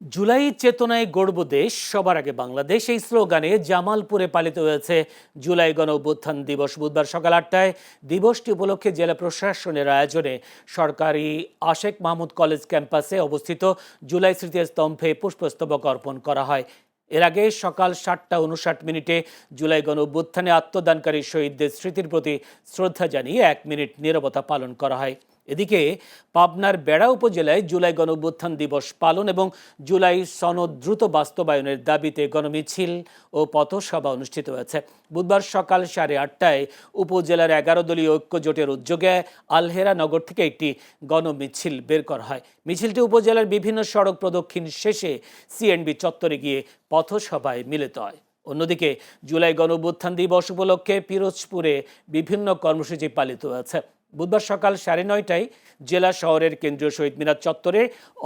জুলাই চেতনায় গড়ব দেশ, সবার আগে বাংলাদেশ, এই স্লোগানে জামালপুরে পালিত হয়েছে জুলাই গণ অভ্যুত্থান দিবস। বুধবার সকাল ৮টায় দিবসটি উপলক্ষে জেলা প্রশাসনের আয়োজনে সরকারি আশেক মাহমুদ কলেজ ক্যাম্পাসে অবস্থিত জুলাই স্মৃতিস্তম্ভে পুষ্পস্তবক অর্পণ করা হয়। এর আগে সকাল ৭টা ৫৯ জুলাই গণ অভ্যুত্থানে আত্মদানকারী শহীদদের স্মৃতির প্রতি শ্রদ্ধা জানিয়ে ১ মিনিট নীরবতা পালন করা হয়। এদিকে পাবনার বেড়া উপজেলায় জুলাই গণ অভ্যুত্থান দিবস পালন এবং জুলাই সনদ দ্রুত বাস্তবায়নের দাবিতে গণমিছিল ও পথসভা অনুষ্ঠিত হয়েছে। বুধবার সকাল ৮:৩০ উপজেলার ১১ দলীয় ঐক্য জোটের উদ্যোগে আলহেরা নগর থেকে একটি গণমিছিল বের করা হয়। মিছিলটি উপজেলার বিভিন্ন সড়ক প্রদক্ষিণ শেষে সিএনবি চত্বরে গিয়ে পথসভায় মিলিত হয়। অন্যদিকে জুলাই গণ অভ্যুত্থান দিবস উপলক্ষে পিরোজপুরে বিভিন্ন কর্মসূচি পালিত হয়েছে। বুধবার সকাল ৯:৩০ জেলা শহরের কেন্দ্রীয় শহীদ মিনার চত্বরে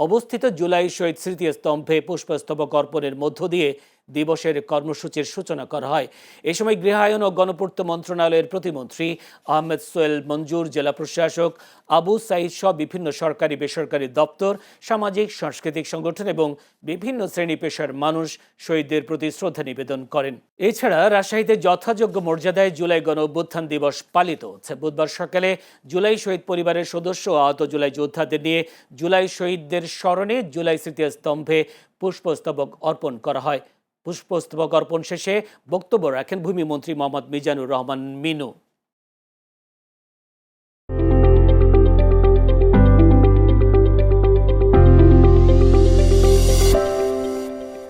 অবস্থিত জুলাই শহীদ স্মৃতিস্তম্ভে পুষ্পস্তবক অর্পণের মধ্য দিয়ে দিবসের কর্মসূচির সূচনা করা হয়। এ সময় গৃহায়ন ও গণপূর্ত মন্ত্রণালয়ের প্রতিমন্ত্রী আহমেদ সোহেল মঞ্জুর, জেলা প্রশাসক আবু সাইদ সহ বিভিন্ন সরকারি বেসরকারি দপ্তর, সামাজিক সাংস্কৃতিক সংগঠন এবং বিভিন্ন শ্রেণী পেশার মানুষ শহীদদের প্রতি শ্রদ্ধা নিবেদন করেন। এছাড়া রাজশাহীতে যথাযোগ্য মর্যাদায় জুলাই গণ অভ্যুত্থান দিবস পালিত হচ্ছে। বুধবার সকালে জুলাই শহীদ পরিবারের সদস্য ও আহত জুলাই যোদ্ধাদের নিয়ে জুলাই শহীদদের স্মরণে জুলাই স্মৃতিস্তম্ভে পুষ্পস্তবক অর্পণ করা হয়। পুষ্পস্তবক অর্পণ শেষে বক্তব্য রাখেন ভূমিমন্ত্রী মোহাম্মদ মিজানুর রহমান মিনু।